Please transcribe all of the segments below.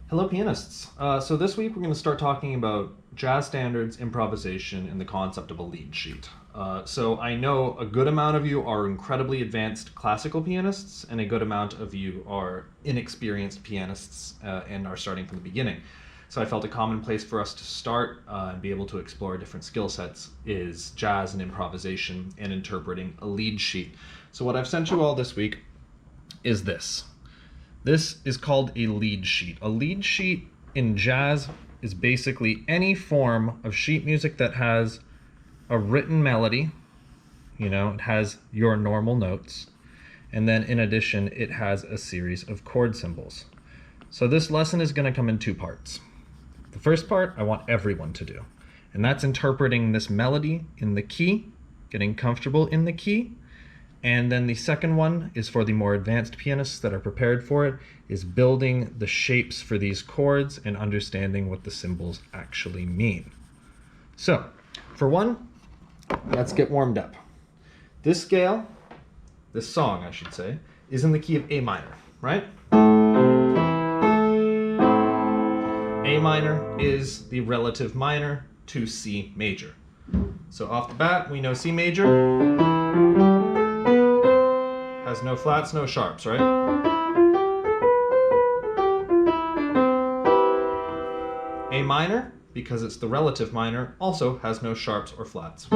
Hello pianists. So this week we're going to start talking about jazz standards, improvisation, and the concept of a lead sheet. So I know a good amount of you are incredibly advanced classical pianists, and a good amount of you are inexperienced pianists and are starting from the beginning. So I felt a common place for us to start and be able to explore different skill sets is jazz and improvisation and interpreting a lead sheet. So what I've sent you all this week is this. This is called a lead sheet. A lead sheet in jazz is basically any form of sheet music that has a written melody, it has your normal notes, and then in addition, it has a series of chord symbols. So this lesson is going to come in two parts. The first part I want everyone to do, and that's interpreting this melody in the key, getting comfortable in the key. And then the second one is for the more advanced pianists that are prepared for it, is building the shapes for these chords and understanding what the symbols actually mean. So, for one, let's get warmed up. This song I should say, is in the key of A minor, right? A minor is the relative minor to C major. So off the bat, we know C major has no flats, no sharps, right? A minor, because it's the relative minor, also has no sharps or flats.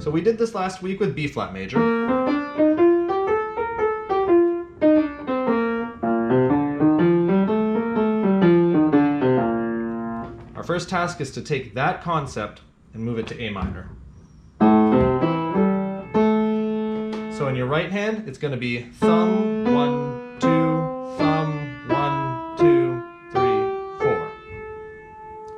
So we did this last week with B flat major. Our first task is to take that concept and move it to A minor. So in your right hand, it's going to be thumb, 1, 2, thumb, 1, 2, 3, 4.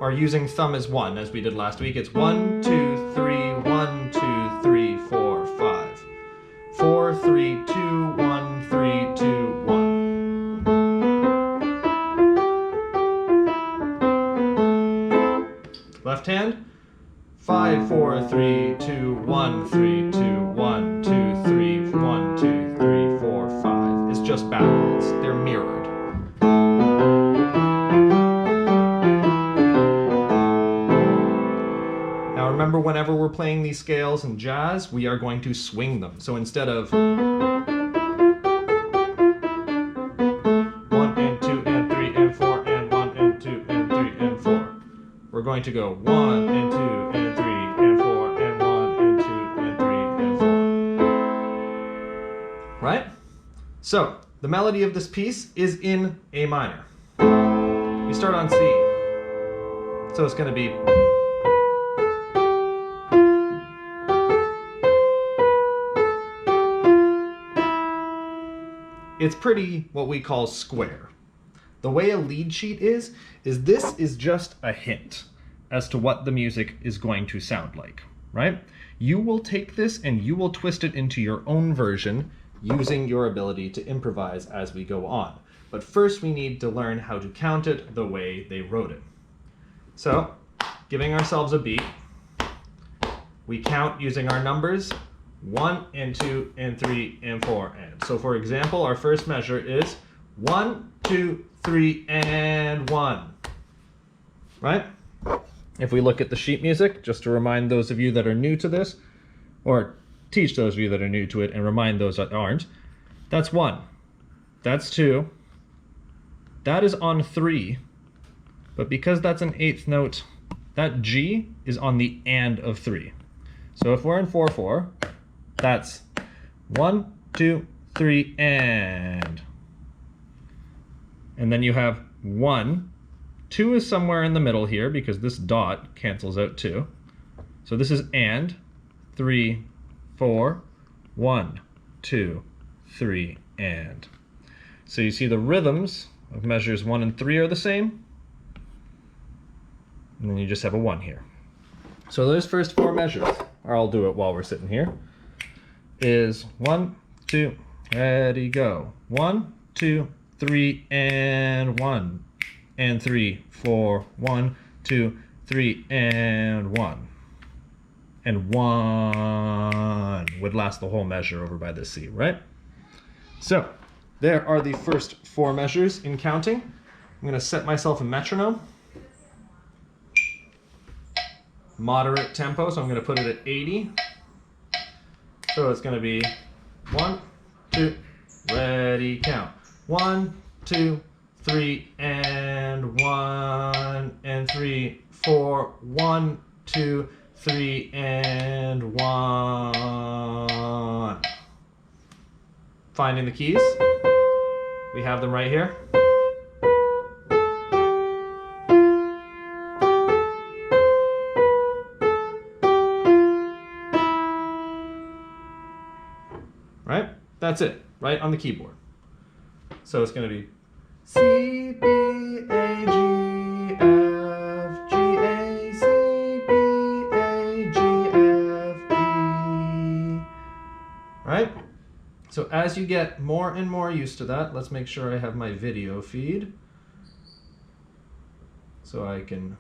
Or using thumb as 1, as we did last week, it's 1, 2, 3, 1, 2, 3, 4, 5. 4, 3, 2, 1, 3, 2, 1. Left hand, 5, 4, 3, 2, 1, 3, 2, 1, 2, 3, 1, 2, 3, 4, 5. It's just backwards. They're mirrored. Now remember, whenever we're playing these scales in jazz, we are going to swing them. So instead of 1 and 2 and 3 and 4 and 1 and 2 and 3 and 4, we're going to go 1 and 2 and 3 and 4 and 1 and 2 and 3 and 4. Right? So, the melody of this piece is in A minor. We start on C. So it's going to be... It's pretty what we call square. The way a lead sheet is this is just a hint as to what the music is going to sound like, right? You will take this and you will twist it into your own version using your ability to improvise as we go on. But first we need to learn how to count it the way they wrote it. So, giving ourselves a beat, we count using our numbers 1 and 2 and 3 and 4 and. So for example, our first measure is 1, 2, 3, and 1. Right? If we look at the sheet music, just to remind those of you that are new to this, or teach those of you that are new to it and remind those that aren't, that's 1. That's 2. That is on 3. But because that's an 8th note, that G is on the and of 3. So if we're in 4/4, that's 1, 2, 3, and. And then you have 1. 2 is somewhere in the middle here because this dot cancels out 2. So this is and. 3, 4, 1, 2, 3, and. So you see the rhythms of measures 1 and 3 are the same. And then you just have a 1 here. So those first 4 measures, or I'll do it while we're sitting here, is 1, 2, ready, go. 1, 2, 3, and 1, and 3, 4, 1, 2, 3, and 1. And 1 would last the whole measure over by the C, right? So there are the first 4 measures in counting. I'm going to set myself a metronome. Moderate tempo, so I'm going to put it at 80. So it's going to be 1, 2, ready, count. 1, 2, 3, and 1, and 3, 4, 1, 2, 3, and 1. Finding the keys. We have them right here. Right? That's it, right on the keyboard. So it's going to be C, B, A, G, F, G, A, C, B, A, G, F, E. Right? So as you get more and more used to that, let's make sure I have my video feed so I can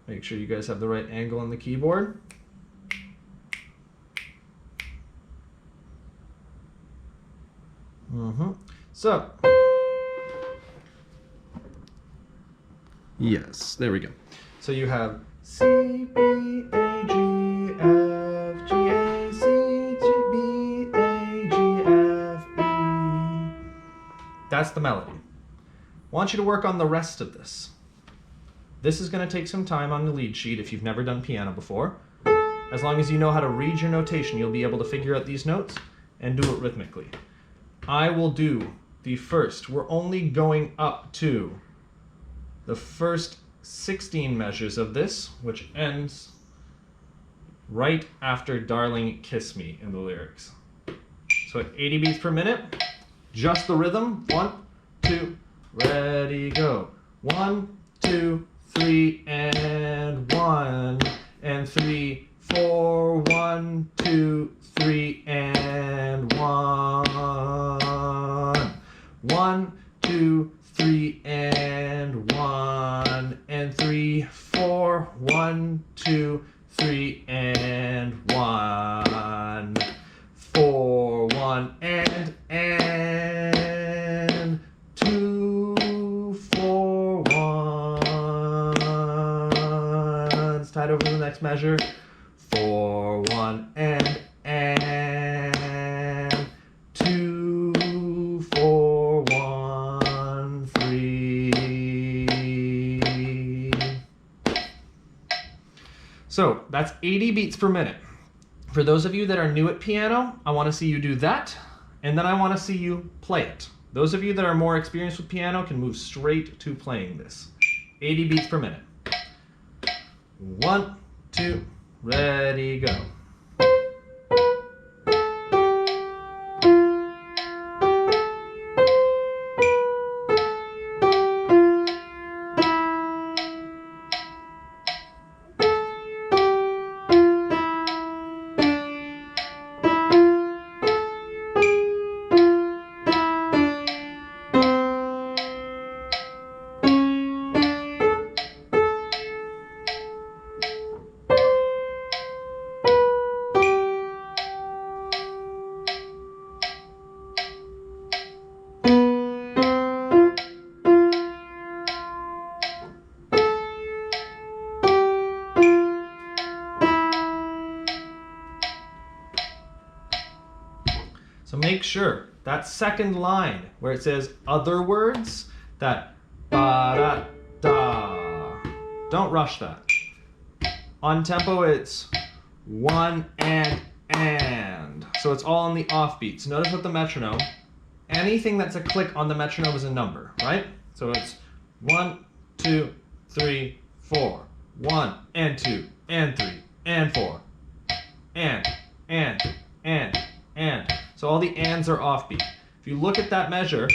make sure you guys have the right angle on the keyboard. So, yes, there we go. So you have C, B, A, G, F, G, A, C, G, B, A, G, F, E. That's the melody. I want you to work on the rest of this. This is going to take some time on the lead sheet if you've never done piano before. As long as you know how to read your notation, you'll be able to figure out these notes and do it rhythmically. I will do the first. We're only going up to the first 16 measures of this, which ends right after Darling Kiss Me in the lyrics. So at 80 beats per minute, just the rhythm. 1, 2, ready, go. 1, 2, 3, and 1, and 3, 4, 1, 2, 3, and 1. 1, 2, 3, and 1, and 3, 4, 1, 2, 3, and 1. 4, 1, and 2, 4, 1. It's tied over to the next measure. 4, 1, and 2, 4, 1, 3. So that's 80 beats per minute. For those of you that are new at piano, I want to see you do that, and then I want to see you play it. Those of you that are more experienced with piano can move straight to playing this. 80 beats per minute. 1, 2, ready, go. So make sure that second line where it says other words, that ba-da-da, don't rush that. On tempo it's 1 and. So it's all on the offbeats. Notice with the metronome, anything that's a click on the metronome is a number, right? So it's 1, 2, 3, 4. 1 and 2 and 3 and 4. And. So all the ands are offbeat. If you look at that measure,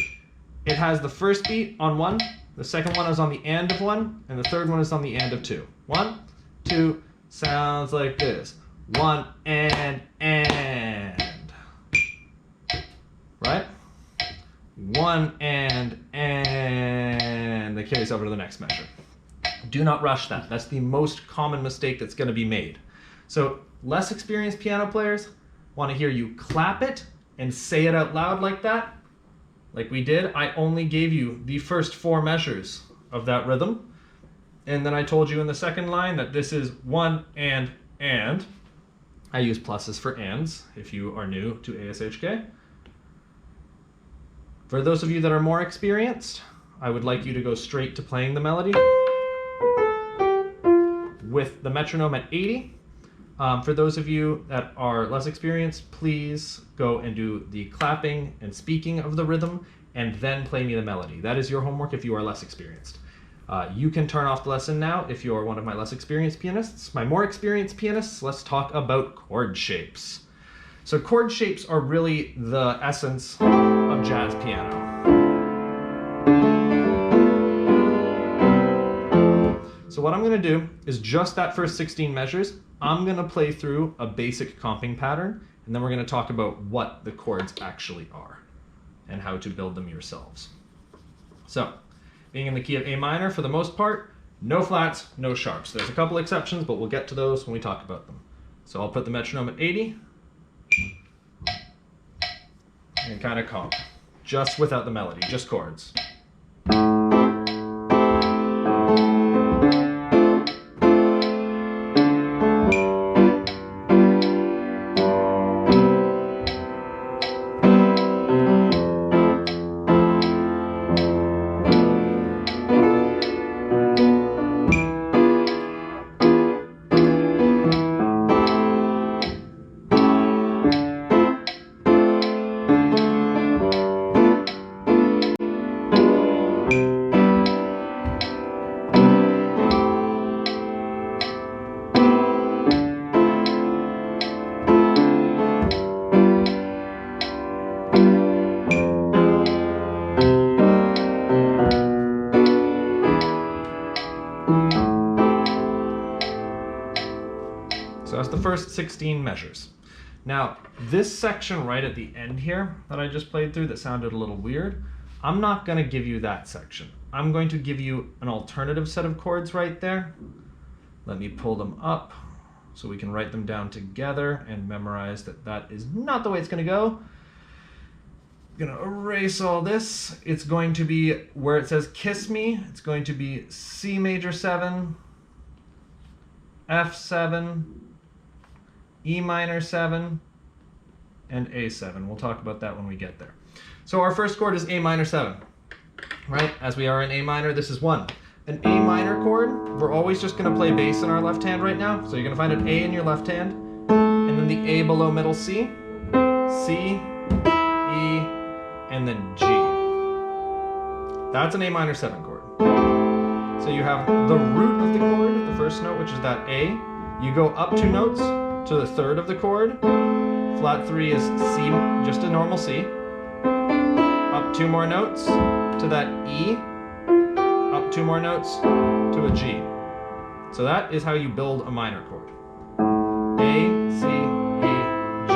it has the first beat on 1, the second one is on the and of 1, and the third one is on the and of 2. 1, 2, sounds like this. 1 and. Right? 1 and that carries over to the next measure. Do not rush that. That's the most common mistake that's going to be made. So less experienced piano players want to hear you clap it and say it out loud like that, like we did, I only gave you the first 4 measures of that rhythm. And then I told you in the second line that this is 1 and. I use pluses for ands if you are new to ASHK. For those of you that are more experienced, I would like you to go straight to playing the melody with the metronome at 80. For those of you that are less experienced, please go and do the clapping and speaking of the rhythm and then play me the melody. That is your homework if you are less experienced. You can turn off the lesson now if you're one of my less experienced pianists. My more experienced pianists, let's talk about chord shapes. So chord shapes are really the essence of jazz piano. So what I'm going to do is just that first 16 measures, I'm going to play through a basic comping pattern, and then we're going to talk about what the chords actually are and how to build them yourselves. So, being in the key of A minor for the most part, no flats, no sharps. There's a couple exceptions, but we'll get to those when we talk about them. So I'll put the metronome at 80 and kind of comp, just without the melody, just chords. So that's the first 16 measures. Now, this section right at the end here that I just played through that sounded a little weird, I'm not going to give you that section. I'm going to give you an alternative set of chords right there. Let me pull them up so we can write them down together and memorize that that is not the way it's going to go. I'm going to erase all this. It's going to be where it says kiss me. It's going to be C major 7, F7, E minor 7, and A7. We'll talk about that when we get there. So our first chord is A minor 7, right? As we are in A minor, this is 1. An A minor chord, we're always just going to play bass in our left hand right now. So you're going to find an A in your left hand, and then the A below middle C, C, E, and then G. That's an A minor 7 chord. So you have the root of the chord, the first note, which is that A. You go up 2 notes to the third of the chord. Flat 3 is C, just a normal C. Up 2 more notes to that E. Up 2 more notes to a G. So that is how you build a minor chord. A, C, E, G.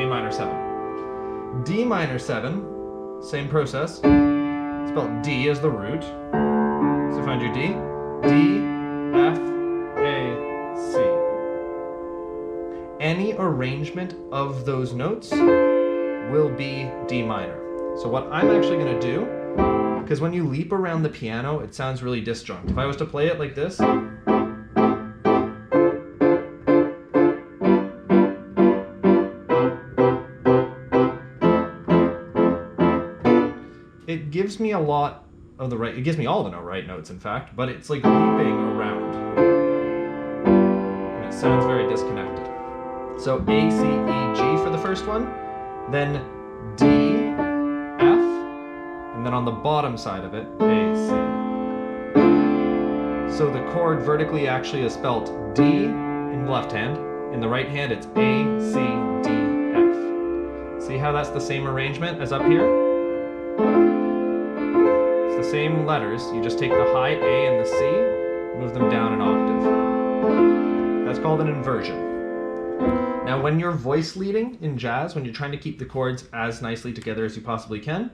A minor 7. D minor 7, same process. Spelled D as the root. So find your D. D, F, A, C. Any arrangement of those notes will be D minor. So what I'm actually going to do, because when you leap around the piano, it sounds really disjoint. If I was to play it like this, it gives me a lot of the right, it gives me all the right notes in fact, but it's like looping around. And it sounds very disconnected. So A, C, E, G for the first one, then D, F, and then on the bottom side of it, A, C. So the chord vertically actually is spelt D in the left hand, in the right hand it's A, C, D, F. See how that's the same arrangement as up here? It's the same letters, you just take the high A and the C, move them down an octave. That's called an inversion. Now when you're voice leading in jazz, when you're trying to keep the chords as nicely together as you possibly can,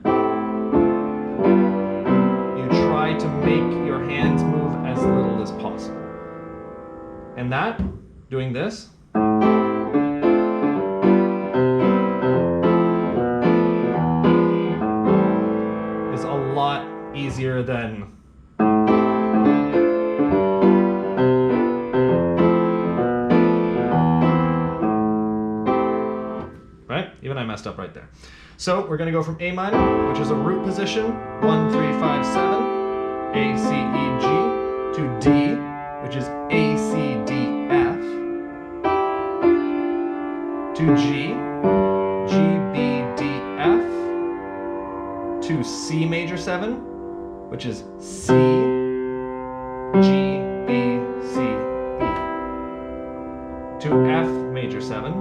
you try to make your hands move as little as possible. And that, doing this, easier than right? Even I messed up right there. So we're going to go from A minor, which is a root position, 1, 3, 5, 7, A, C, E, G, to D, which is A, C, D, F, to G, G, B, D, F, to C major 7, which is C, G, B, C, E, to F major 7,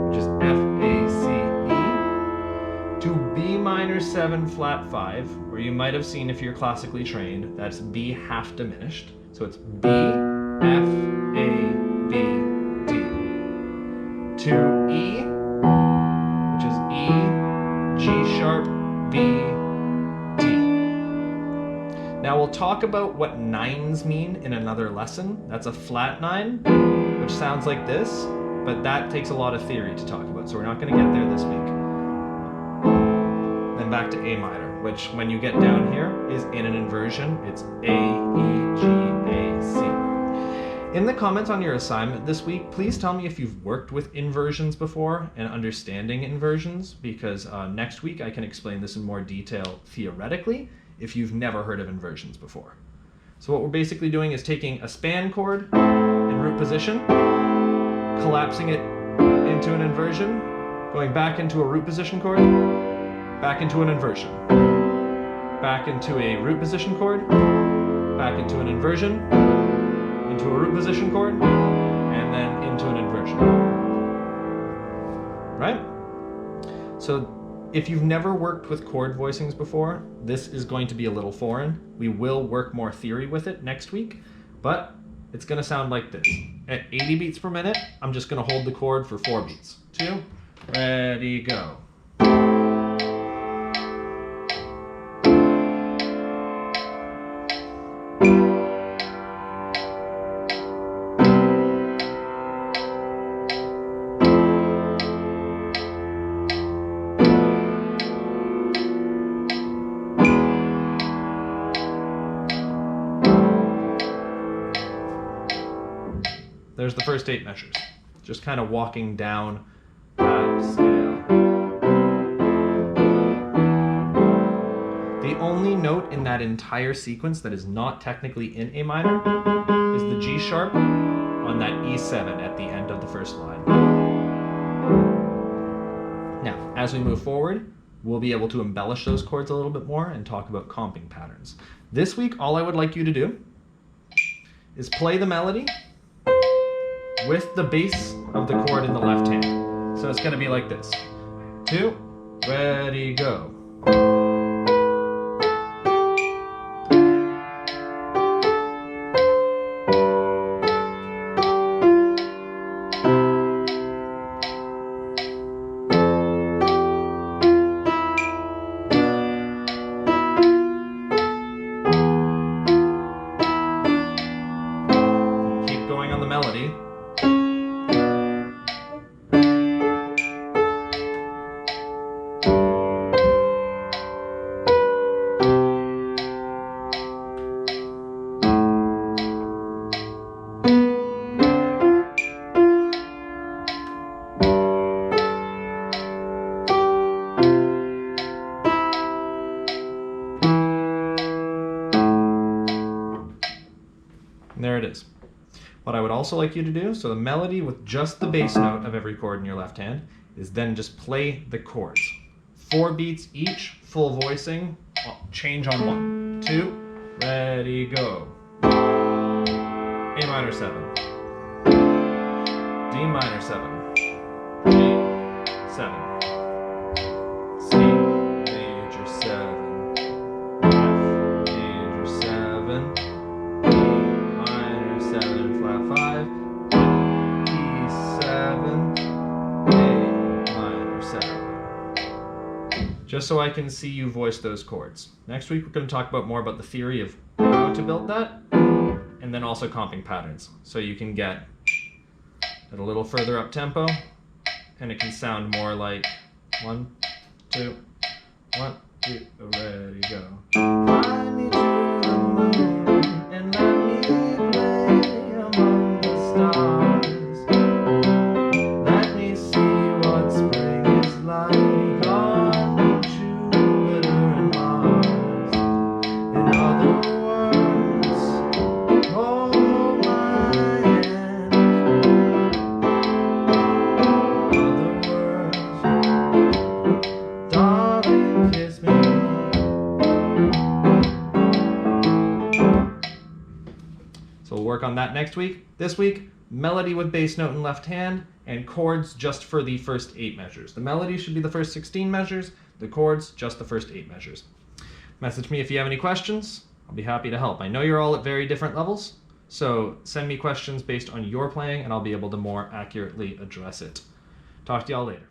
which is F, A, C, E, to B minor 7 flat 5, where you might have seen if you're classically trained, that's B half diminished. So it's B, F, A, B, D. To E, which is E, G sharp, B, D. Now we'll talk about what nines mean in another lesson. That's a flat 9, which sounds like this, but that takes a lot of theory to talk about, so we're not going to get there this week. Then back to A minor, which when you get down here is in an inversion. It's A, E, G, A, C. In the comments on your assignment this week, please tell me if you've worked with inversions before and understanding inversions, because next week I can explain this in more detail theoretically if you've never heard of inversions before. So what we're basically doing is taking a span chord in root position, collapsing it into an inversion, going back into a root position chord, back into an inversion, back into a root position chord, back into an inversion, into a root position chord, and then into an inversion. Right? So if you've never worked with chord voicings before, this is going to be a little foreign. We will work more theory with it next week, but it's going to sound like this. At 80 beats per minute, I'm just going to hold the chord for 4 beats. 2, ready, go. There's the first 8 measures. Just kind of walking down that scale. The only note in that entire sequence that is not technically in A minor is the G sharp on that E7 at the end of the first line. Now, as we move forward, we'll be able to embellish those chords a little bit more and talk about comping patterns. This week, all I would like you to do is play the melody with the bass of the chord in the left hand. So it's going to be like this. 2, ready, go. Keep going on the melody. And there it is. What I would also like you to do, so the melody with just the bass note of every chord in your left hand, is then just play the chords. 4 beats each, full voicing, change on 1. 2, ready, go. A minor 7. D minor 7. G 7. C major 7. F major 7. Just so I can see you voice those chords. Next week we're going to talk more about the theory of how to build that, and then also comping patterns. So you can get it a little further up tempo, and it can sound more like 1, 2, 1, Ready, go. Fly me to the moon and let me play among the stars. Let me see what spring is like on Jupiter and Mars. In other words, hold my hand. In other words, darling, kiss me. So we'll work on that next week. This week, melody with bass note in left hand and chords just for the first 8 measures. The melody should be the first 16 measures, the chords just the first 8 measures. Message me if you have any questions. I'll be happy to help. I know you're all at very different levels, so send me questions based on your playing and I'll be able to more accurately address it. Talk to y'all later.